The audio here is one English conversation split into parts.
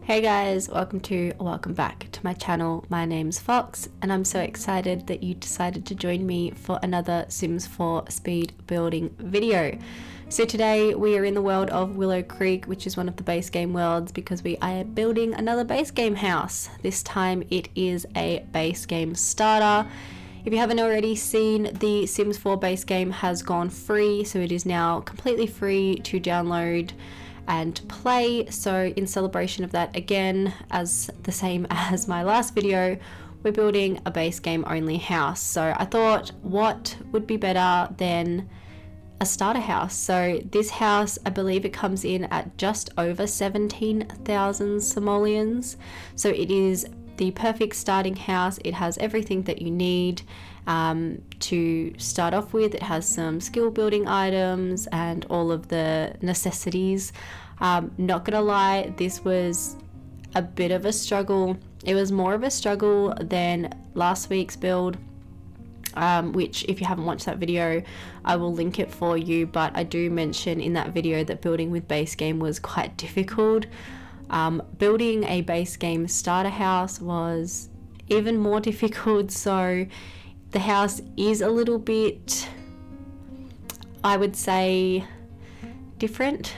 Hey guys, welcome back to my channel. My name's Fox and I'm so excited that you decided to join me for another Sims 4 speed building video. So today we are in the world of Willow Creek, which is one of the base game worlds, because we are building another base game house. This time it is a base game starter. If you haven't already seen, the Sims 4 base game has gone free, so it is now completely free to download and play. So in celebration of that, again, as the same as my last video, we're building a base game only house. So I thought, what would be better than a starter house? So this house, I believe it comes in at just over 17,000 simoleons. So it is the perfect starting house. It has everything that you need to start off with. It has some skill building items and all of the necessities. Not gonna lie, this was a bit of a struggle. It was more of a struggle than last week's build, which if you haven't watched that video, I will link it for you, but I do mention in that video that building with base game was quite difficult. Building a base game starter house was even more difficult. So the house is a little bit, I would say, different.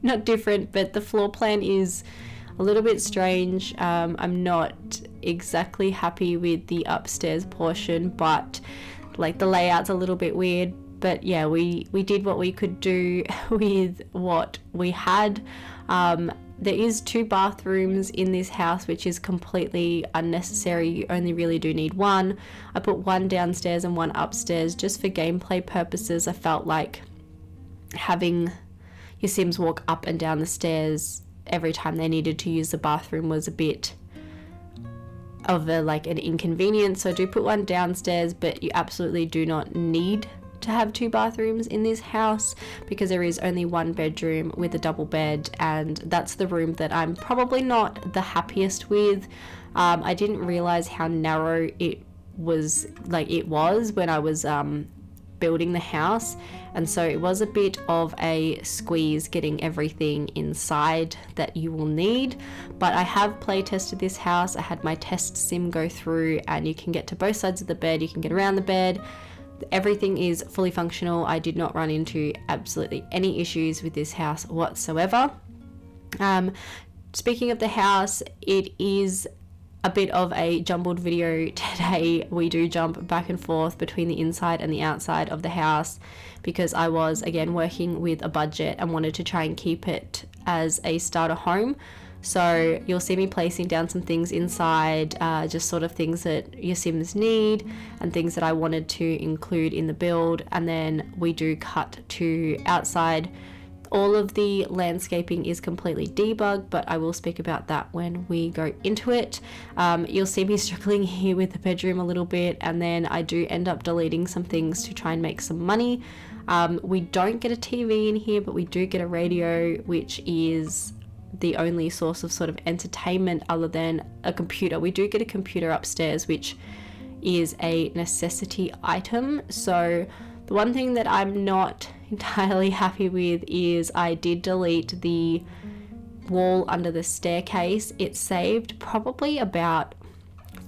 Not different, but the floor plan is a little bit strange. I'm not exactly happy with the upstairs portion, but like the layout's a little bit weird. But yeah, we did what we could do with what we had. There is 2 bathrooms in this house, which is completely unnecessary. You only really do need one. I put one downstairs and one upstairs just for gameplay purposes. I felt like having your Sims walk up and down the stairs every time they needed to use the bathroom was a bit of an inconvenience. So I do put one downstairs, but you absolutely do not need to have 2 bathrooms in this house because there is only 1 bedroom with a double bed, and that's the room that I'm probably not the happiest with. I didn't realize how narrow it was when I was building the house, and so it was a bit of a squeeze getting everything inside that you will need. But I have play tested this house. I had my test sim go through, and you can get to both sides of the bed, you can get around the bed. Everything is fully functional. I did not run into absolutely any issues with this house whatsoever. Speaking of the house, it is a bit of a jumbled video today. We do jump back and forth between the inside and the outside of the house because I was again working with a budget and wanted to try and keep it as a starter home. So you'll see me placing down some things inside, just sort of things that your Sims need and things that I wanted to include in the build. And then we do cut to outside. All of the landscaping is completely debugged, but I will speak about that when we go into it. You'll see me struggling here with the bedroom a little bit, and then I do end up deleting some things to try and make some money. We don't get a TV in here, but we do get a radio, which is the only source of sort of entertainment other than a computer. We do get a computer upstairs, which is a necessity item. So the one thing that I'm not entirely happy with is I did delete the wall under the staircase. It saved probably about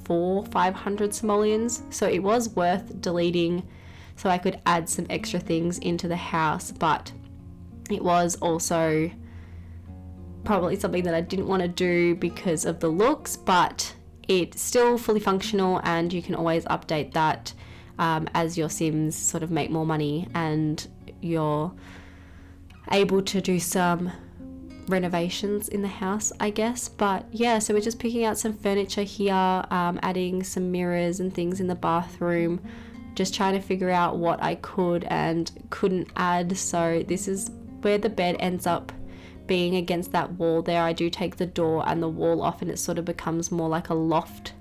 400-500 simoleons, so it was worth deleting so I could add some extra things into the house, but it was also probably something that I didn't want to do because of the looks. But it's still fully functional, and you can always update that as your Sims sort of make more money and you're able to do some renovations in the house, I guess. But yeah, so we're just picking out some furniture here, adding some mirrors and things in the bathroom, just trying to figure out what I could and couldn't add. So this is where the bed ends up being against that wall there. I do take the door and the wall off, and it sort of becomes more like a loft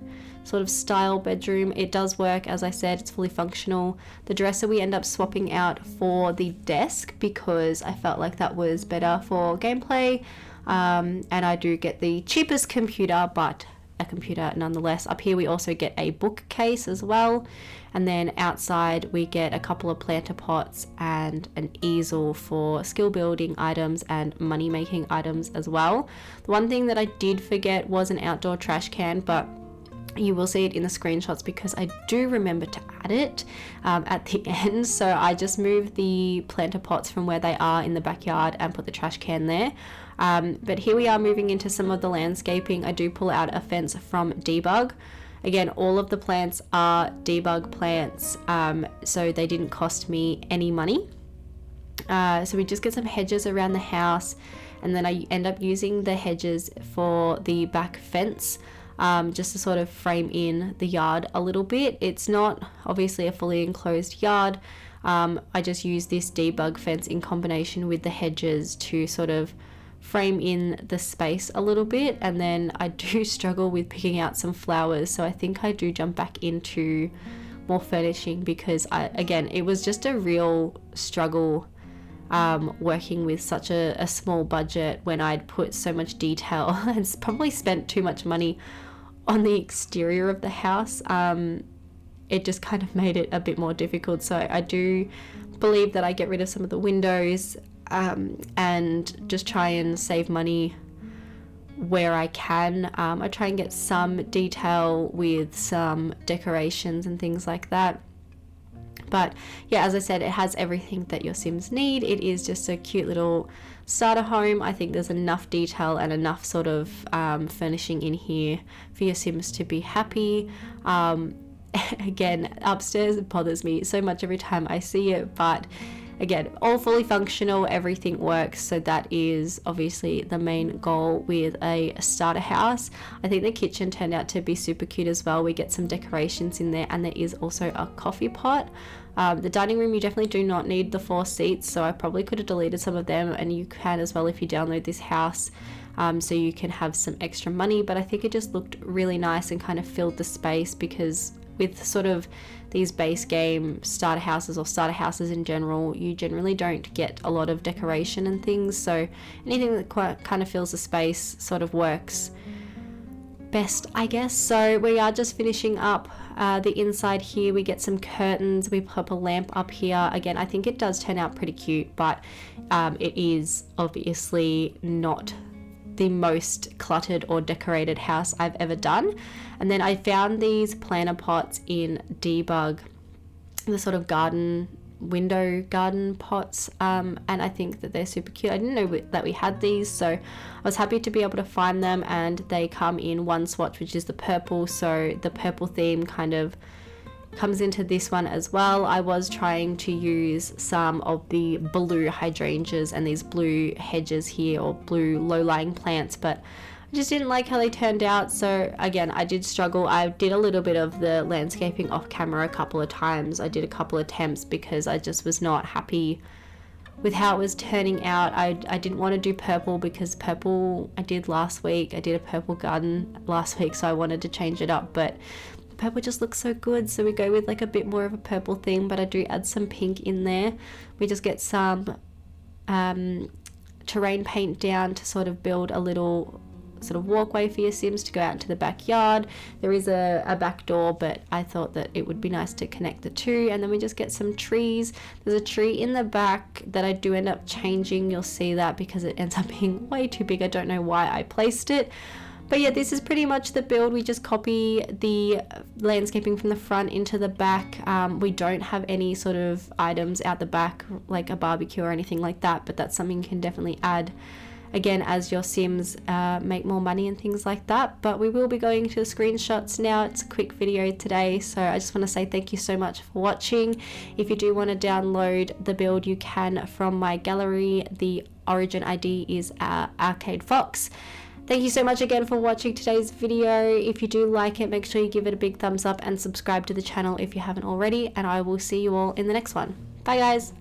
sort of style bedroom. It does work, as I said, it's fully functional. The dresser we end up swapping out for the desk because I felt like that was better for gameplay, and I do get the cheapest computer, but a computer nonetheless. Up here we also get a bookcase as well, and then outside we get a couple of planter pots and an easel for skill building items and money making items as well. The one thing that I did forget was an outdoor trash can, but you will see it in the screenshots because I do remember to add it at the end. So I just moved the planter pots from where they are in the backyard and put the trash can there. But here we are moving into some of the landscaping. I do pull out a fence from Debug. Again, all of the plants are Debug plants, so they didn't cost me any money. So we just get some hedges around the house, and then I end up using the hedges for the back fence, just to sort of frame in the yard a little bit. It's not obviously a fully enclosed yard. I just use this debug fence in combination with the hedges to sort of frame in the space a little bit. And then I do struggle with picking out some flowers, so I think I do jump back into more furnishing because again, it was just a real struggle working with such a small budget when I'd put so much detail and probably spent too much money on the exterior of the house. It just kind of made it a bit more difficult. So I do believe that I get rid of some of the windows and just try and save money where I can. I try and get some detail with some decorations and things like that. But yeah, as I said, it has everything that your Sims need. It is just a cute little starter home. I think there's enough detail and enough sort of furnishing in here for your Sims to be happy. Again, upstairs, it bothers me so much every time I see it, but again, all fully functional, everything works. So that is obviously the main goal with a starter house. I think the kitchen turned out to be super cute as well. We get some decorations in there, and there is also a coffee pot. The dining room, you definitely do not need the 4 seats, so I probably could have deleted some of them, and you can as well if you download this house, so you can have some extra money. But I think it just looked really nice and kind of filled the space, because with sort of these base game starter houses or starter houses in general, you generally don't get a lot of decoration and things, so anything that kind of fills the space sort of works best, I guess. So we are just finishing up the inside here. We get some curtains, we pop a lamp up here. Again, I think it does turn out pretty cute, but it is obviously not the most cluttered or decorated house I've ever done. And then I found these planter pots in Debug, the sort of window garden pots, and I think that they're super cute. I didn't know that we had these, so I was happy to be able to find them, and they come in one swatch, which is the purple, so the purple theme kind of comes into this one as well. I was trying to use some of the blue hydrangeas and these blue hedges here, or blue low-lying plants, but I just didn't like how they turned out. So again, I did struggle. I did a little bit of the landscaping off camera a couple of times. I did a couple of attempts because I just was not happy with how it was turning out. I didn't want to do purple because purple I did last week. I did a purple garden last week, so I wanted to change it up, but purple just looks so good, so we go with like a bit more of a purple theme. But I do add some pink in there. We just get some terrain paint down to sort of build a little sort of walkway for your Sims to go out into the backyard. There is a back door, but I thought that it would be nice to connect the two. And then we just get some trees. There's a tree in the back that I do end up changing. You'll see that because it ends up being way too big. I don't know why I placed it. But yeah, this is pretty much the build. We just copy the landscaping from the front into the back. We don't have any sort of items out the back, like a barbecue or anything like that, but that's something you can definitely add, again, as your Sims make more money and things like that. But we will be going to the screenshots now. It's a quick video today, so I just want to say thank you so much for watching. If you do want to download the build, you can from my gallery. The origin ID is arcadefox. Thank you so much again for watching today's video. If you do like it, make sure you give it a big thumbs up and subscribe to the channel if you haven't already, and I will see you all in the next one. Bye guys!